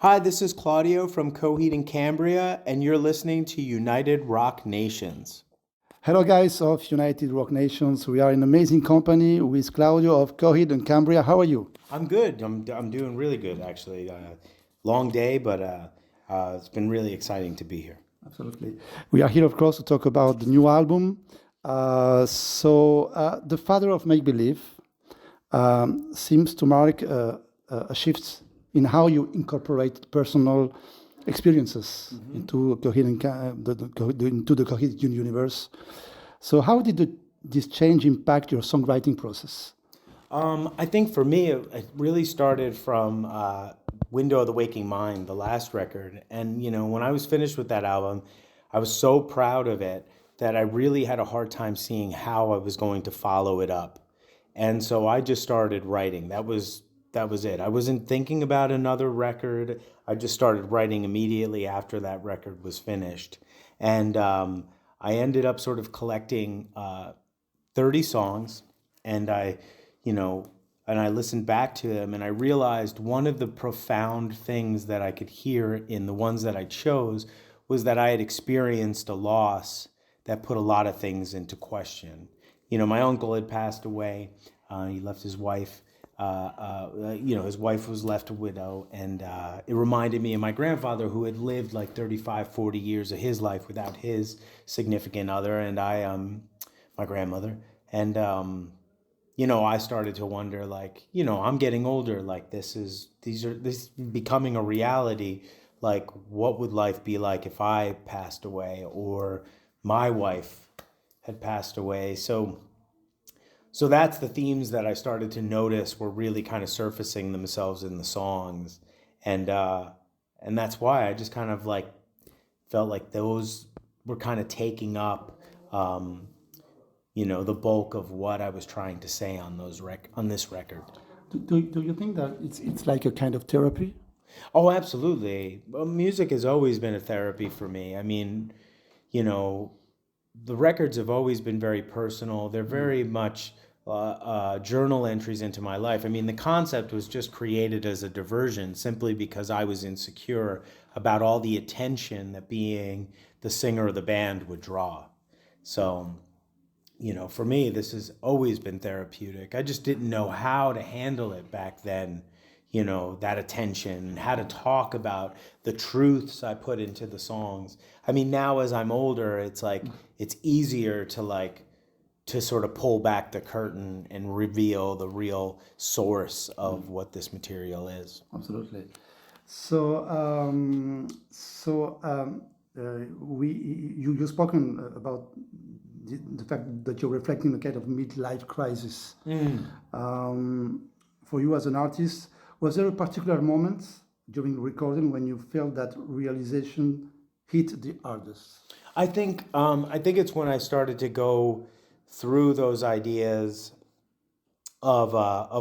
Hi, this is Claudio from Coheed and Cambria, and you're listening to United Rock Nations. Hello, guys of United Rock Nations. We are in amazing company with Claudio of Coheed and Cambria. How are you? I'm good. I'm doing really good, actually. Long day, but it's been really exciting to be here. Absolutely. We are here, of course, to talk about the new album. The Father of Make Believe seems to mark a shift in how you incorporate personal experiences into Coheed and into the Coheed universe. So, how did this change impact your songwriting process? I think for me, it really started from Window of the Waking Mind, the last record. And, when I was finished with that album, I was so proud of it that I really had a hard time seeing how I was going to follow it up. And so I just started writing. That was it. I wasn't thinking about another record. I just started writing immediately after that record was finished. And I ended up sort of collecting 30 songs, and you know, I listened back to them, and I realized one of the profound things that I could hear in the ones that I chose was that I had experienced a loss that put a lot of things into question. My uncle had passed away. He left his wife. His wife was left a widow, and it reminded me of my grandfather, who had lived like 35, 40 years of his life without his significant other, and my grandmother. And I started to wonder, like, I'm getting older, like this is becoming a reality. Like, what would life be like if I passed away, or my wife had passed away? So that's the themes that I started to notice were really kind of surfacing themselves in the songs. And that's why I just kind of like felt like those were kind of taking up the bulk of what I was trying to say on on this record. Do you think that it's like a kind of therapy? Oh, absolutely. Well, music has always been a therapy for me. I mean, you know, the records have always been very personal. They're very much journal entries into my life. I mean, the concept was just created as a diversion simply because I was insecure about all the attention that being the singer of the band would draw. So, for me, this has always been therapeutic. I just didn't know how to handle it back then, that attention, how to talk about the truths I put into the songs. I mean, now as I'm older, it's like, it's easier to sort of pull back the curtain and reveal the real source of what this material is. Absolutely. So, we you spoken about the fact that you're reflecting a kind of midlife crisis. For you as an artist, was there a particular moment during recording when you felt that realization hit the hardest? I think it's when I started to go through those ideas of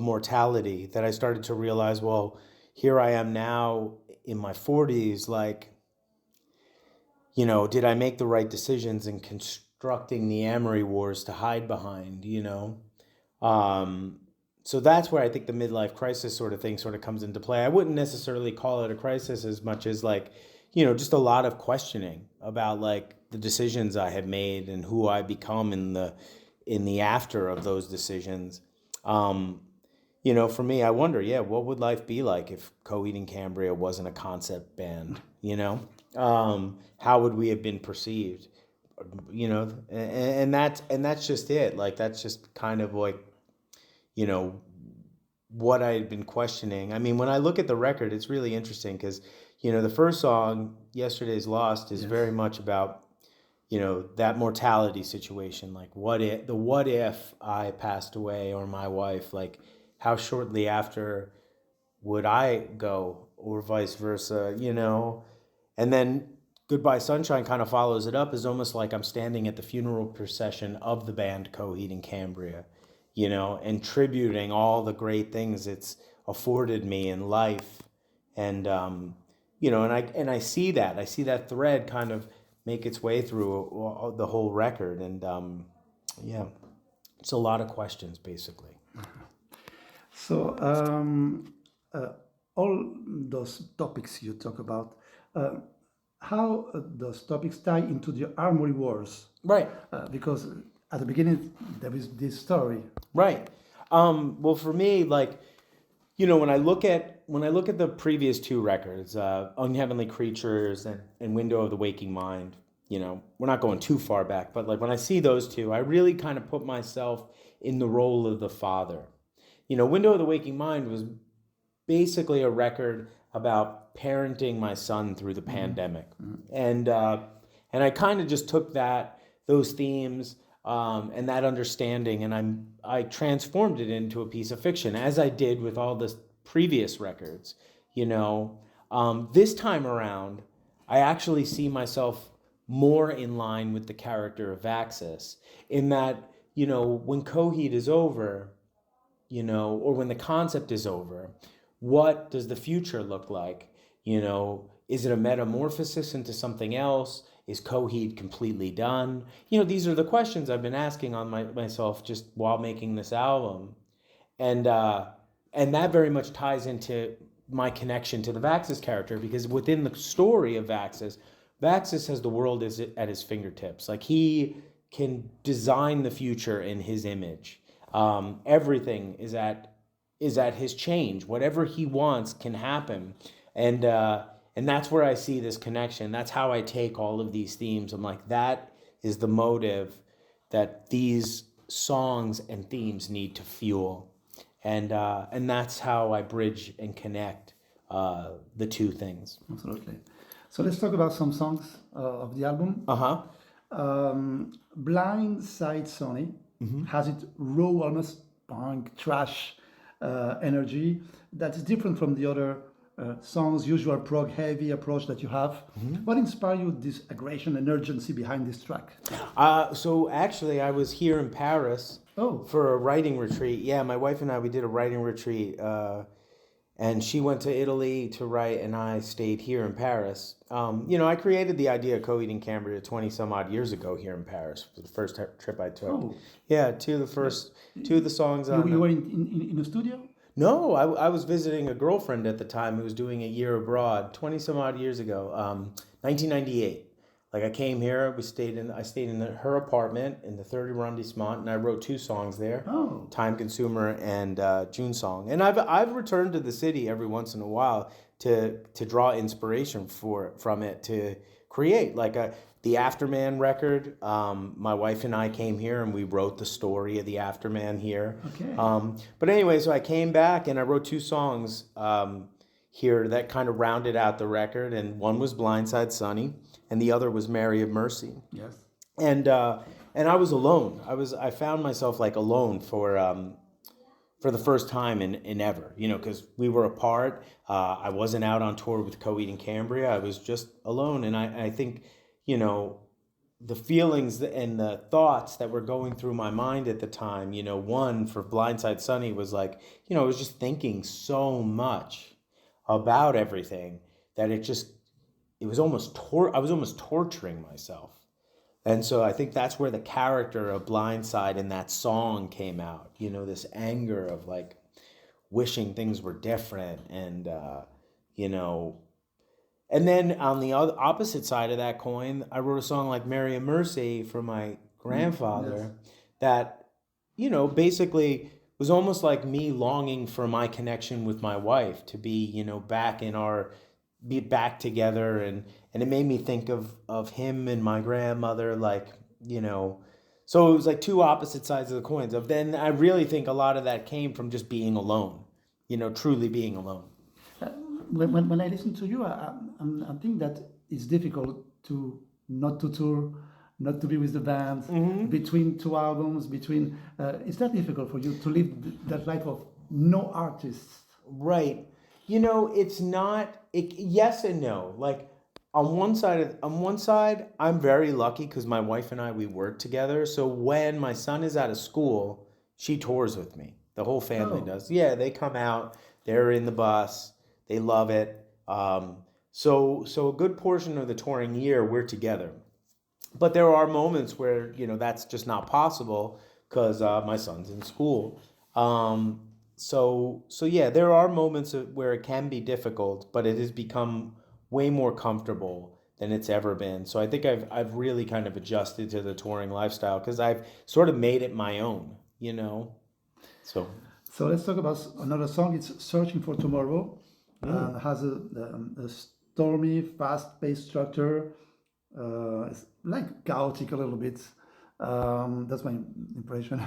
mortality that I started to realize, well, here I am now in my 40s, like, did I make the right decisions in constructing the Amory Wars to hide behind? Um, so that's where I think the midlife crisis sort of thing sort of comes into play. I wouldn't necessarily call it a crisis as much as, like, just a lot of questioning about, like, the decisions I have made and who I become in the after of those decisions. Um, for me, I wonder, yeah, what would life be like if Coheed and Cambria wasn't a concept band? How would we have been perceived? And that's just it. Like, that's just kind of like, you know what I had been questioning. I mean, when I look at the record, it's really interesting because the first song, "Yesterday's Lost," is very Yes. much about that mortality situation. Like, what if I passed away, or my wife, like, how shortly after would I go, or vice versa. And then "Goodbye Sunshine" kind of follows it up, as almost like I'm standing at the funeral procession of the band Coheed and Cambria, and tributing all the great things it's afforded me in life. And and I see that thread kind of make its way through the whole record. And yeah, it's a lot of questions, basically. So, uh, all those topics you talk about, uh, how those topics tie into the Armory Wars? Right. Because at the beginning there is this story. Right. Well, for me, like, when I look at the previous two records, Unheavenly Creatures and Window of the Waking Mind, we're not going too far back, but like when I see those two, I really kind of put myself in the role of the father. Window of the Waking Mind was basically a record about parenting my son through the pandemic, and I kind of just took those themes, and that understanding, and I transformed it into a piece of fiction, as I did with all the previous records. This time around, I actually see myself more in line with the character of Vaxis, in that when Coheed is over, or when the concept is over, what does the future look like? Is it a metamorphosis into something else? Is Coheed completely done? These are the questions I've been asking on myself just while making this album. And that very much ties into my connection to the Vaxis character, because within the story of Vaxis has the world at his fingertips. Like, he can design the future in his image. Everything is at his change. Whatever he wants can happen, and that's where I see this connection. That's how I take all of these themes. I'm like, that is the motive that these songs and themes need to fuel, and that's how I bridge and connect the two things. Absolutely. So let's talk about some songs of the album. Blind Side Sunny has it raw, almost punk, trash energy that is different from the other songs, usual prog heavy approach that you have. What inspired you this aggression and urgency behind this track? So actually, I was here in Paris for a writing retreat. Yeah, my wife and I, we did a writing retreat. And she went to Italy to write, and I stayed here in Paris. I created the idea of Coheed and Cambria 20 some odd years ago here in Paris for the first trip I took. Oh. Yeah, two of the songs on. You were in the studio? No, I was visiting a girlfriend at the time who was doing a year abroad 20 some odd years ago, 1998. Like, I came here, I stayed in her apartment in the 3rd arrondissement, and I wrote two songs there, Time Consumer and June Song. And I've returned to the city every once in a while to draw inspiration from it to create like the Afterman record. My wife and I came here and we wrote the story of the Afterman here. Okay. But anyway, so I came back and I wrote two songs here that kind of rounded out the record, and one was Blindside Sunny, and the other was Mary of Mercy. Yes. And I was alone. I found myself like alone for the first time in ever, because we were apart. I wasn't out on tour with Coheed and Cambria. I was just alone, and I think, the feelings and the thoughts that were going through my mind at the time, one for Blindside Sunny was like, I was just thinking so much about everything that I was almost torturing myself. And so I think that's where the character of Blindside in that song came out, this anger of like wishing things were different, and and then on the opposite side of that coin, I wrote a song like Mary of Mercy for my grandfather that, basically was almost like me longing for my connection with my wife to be, be back together, and it made me think of him and my grandmother, like, so it was like two opposite sides of the coins. Then I really think a lot of that came from just being alone, truly being alone. When I listen to you, I think that it's difficult to not to tour, not to be with the band, between two albums, is that difficult for you to live that life of no artists? Right. It's not, yes and no. Like, on one side, I'm very lucky because my wife and I, we work together. So when my son is out of school, she tours with me. The whole family does. Yeah, they come out, they're in the bus, they love it. So a good portion of the touring year, we're together. But there are moments where, that's just not possible because my son's in school. so yeah, there are moments where it can be difficult, but it has become way more comfortable than it's ever been. So I think I've really kind of adjusted to the touring lifestyle because I've sort of made it my own, you know. So So let's talk about another song. It's "Searching for Tomorrow." Has a stormy, fast-paced structure. It's like chaotic a little bit. That's my impression.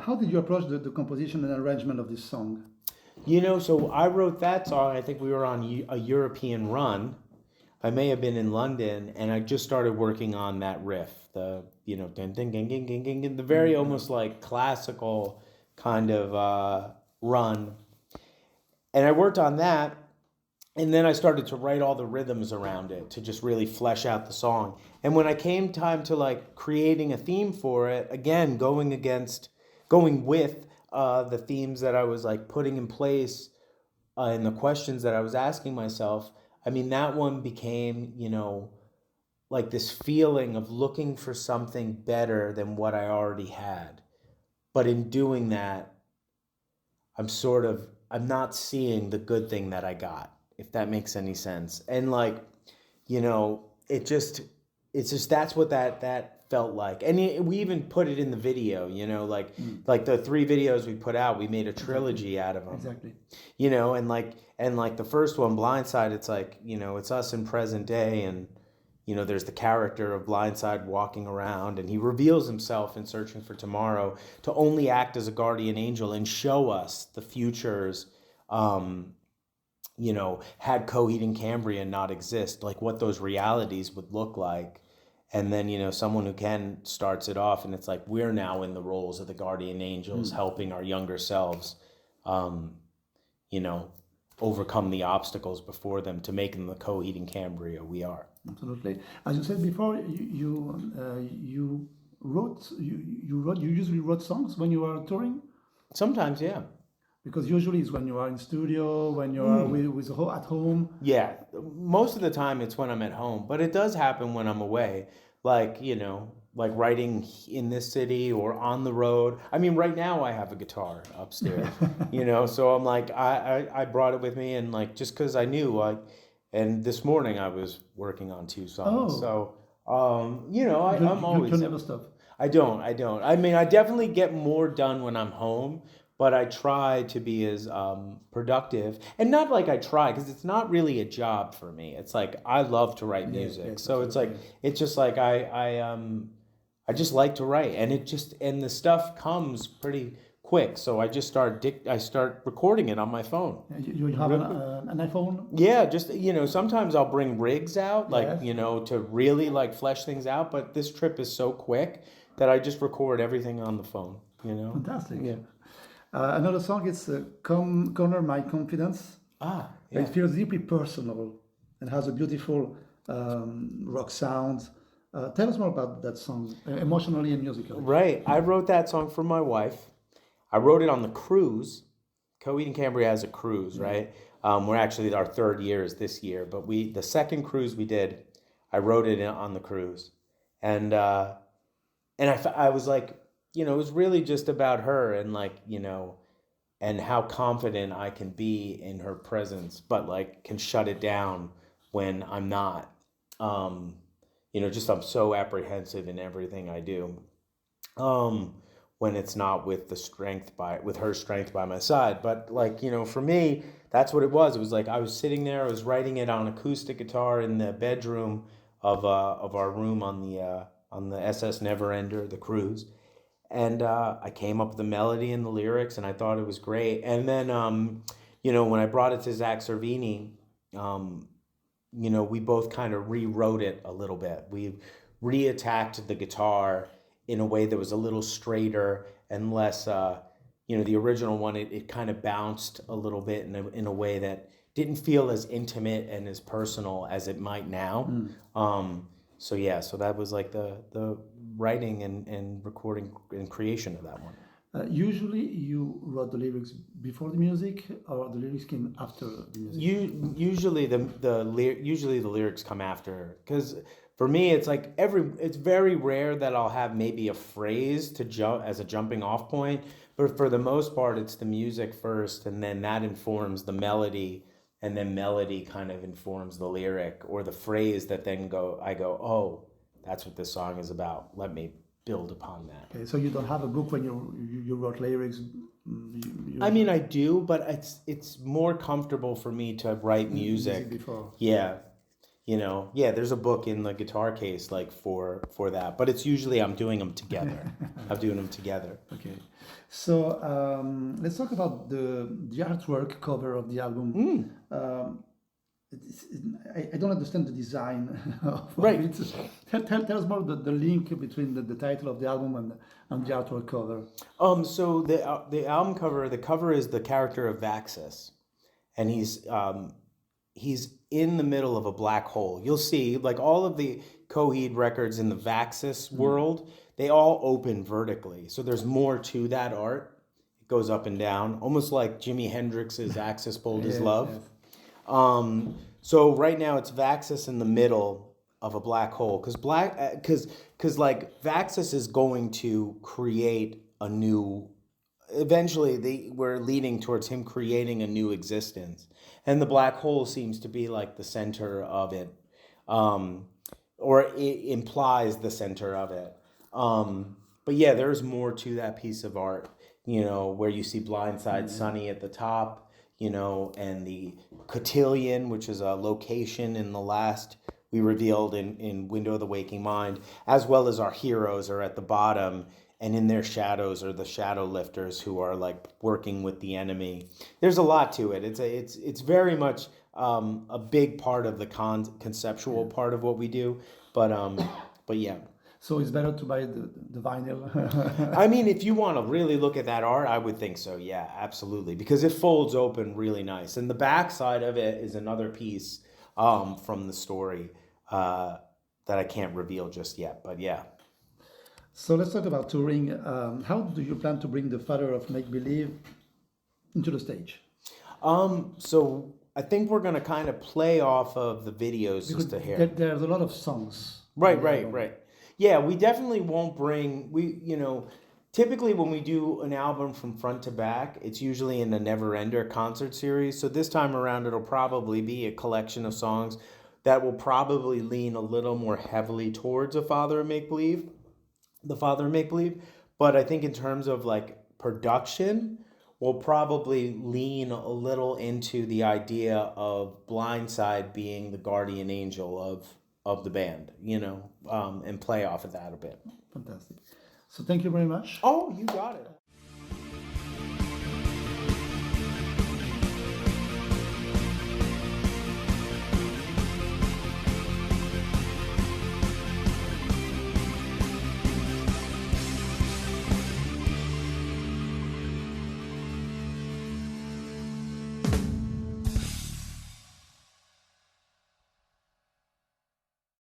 How did you approach the composition and arrangement of this song? you know, so I wrote that song. I think we were on a European run. I may have been in London, and I just started working on that riff, the ding ding ding ding ding ding, ding, the very almost like classical kind of run, and I worked on that, and then I started to write all the rhythms around it to just really flesh out the song. And when I came time to like creating a theme for it, again going with the themes that I was like putting in place and the questions that I was asking myself. I mean, that one became, like this feeling of looking for something better than what I already had. But in doing that, I'm not seeing the good thing that I got, if that makes any sense. And like, it's just that's what that felt like. And we even put it in the video, like the 3 videos we put out, we made a trilogy out of them. Exactly. And like the first one, Blindside, it's like, it's us in present day, and there's the character of Blindside walking around, and he reveals himself in Searching for Tomorrow to only act as a guardian angel and show us the futures, had Coheed and Cambria not exist, like what those realities would look like. And then, someone who can starts it off, and it's like we're now in the roles of the guardian angels, helping our younger selves, you know, overcome the obstacles before them to make them the Coheed and Cambria we are. Absolutely. As you said before, you usually wrote songs when you are touring? Sometimes, yeah. Because usually it's when you are in studio, when you are at home. Yeah, most of the time it's when I'm at home, but it does happen when I'm away, like, like writing in this city or on the road. I mean, right now I have a guitar upstairs, so I'm like, I brought it with me, and like, just because I knew, and this morning I was working on 2 songs. Oh. So, I'm You always, never stop. I don't. I mean, I definitely get more done when I'm home, but I try to be as productive. And not like I try, because it's not really a job for me. It's like I love to write music. yes, So it's just like I just like to write, and and the stuff comes pretty quick. So I just start recording it on my phone. You have an iPhone? Yeah, just sometimes I'll bring rigs out, like Yes. to really like flesh things out. But this trip is so quick that I just record everything on the phone. Fantastic. Yeah. Another song is Corner My Confidence. Ah, It yeah. feels deeply personal and has a beautiful rock sound. Tell us more about that song, emotionally and musically. Right. I wrote that song for my wife. I wrote it on the cruise. Coheed and Cambria has a cruise, right? We're actually our 3rd year is this year, but the second cruise we did, I wrote it on the cruise, and I was like, it was really just about her, and like, and how confident I can be in her presence, but like can shut it down when I'm not. Just I'm so apprehensive in everything I do. When it's not with with her strength by my side. But like, for me, that's what it was. It was like I was sitting there, I was writing it on acoustic guitar in the bedroom of our room on the SS Neverender, the cruise. And I came up with the melody and the lyrics, and I thought it was great. And then, when I brought it to Zach Cervini, we both kind of rewrote it a little bit. We reattacked the guitar in a way that was a little straighter and less, the original one, it kind of bounced a little bit in a way that didn't feel as intimate and as personal as it might now. So that was like the writing and recording and creation of that one. Usually you wrote the lyrics before the music, or the lyrics came after the music? Usually the lyrics come after, because for me it's like it's very rare that I'll have maybe a phrase to jump as a jumping off point, But for the most part, it's the music first, and then that informs the melody, and then melody kind of informs the lyric or the phrase that then I go, oh, that's what this song is about. Let me build upon that. Okay, so you don't have a book when you wrote lyrics. I mean, I do, but it's more comfortable for me to write music. Before. Yeah. There's a book in the guitar case like for that, but it's usually I'm doing them together. I'm doing them together. Okay, so let's talk about the artwork cover of the album. I don't understand the design of Right. it. Tell us more the link between the title of the album and the artwork cover. So the album cover, the cover is the character of Vaxis, and he's in the middle of a black hole. You'll see, like all of the Coheed records in the Vaxis world, they all open vertically. So there's more to that art. It goes up and down, almost like Jimi Hendrix's Axis Bold as Love. Yes. So right now it's Vaxis in the middle of a black hole, because like Vaxis is going to create a new. Eventually, we're leading towards him creating a new existence, and the black hole seems to be like the center of it, or it implies the center of it. But yeah, there's more to that piece of art, where you see Blindside Sunny at the top, and the cotillion, which is a location in the last we revealed in Window of the Waking Mind, as well as our heroes are at the bottom, and in their shadows are the shadow lifters who are like working with the enemy. There's a lot to it. It's very much a big part of the conceptual part of what we do, but yeah. So it's better to buy the vinyl. I mean, if you want to really look at that art, I would think so. Yeah, absolutely, because it folds open really nice, and the back side of it is another piece from the story that I can't reveal just yet. But yeah. So let's talk about touring. How do you plan to bring the Father of Make Believe into the stage? So I think we're gonna kind of play off of the videos Because just to hear. there's a lot of songs. Right. Yeah, we definitely won't bring, typically when we do an album from front to back, it's usually in the Never Ender concert series. So this time around, it'll probably be a collection of songs that will probably lean a little more heavily towards the Father of Make Believe. But I think in terms of like production, we'll probably lean a little into the idea of Blindside being the guardian angel of the band, and play off of that a bit. Fantastic. So thank you very much. Oh, you got it.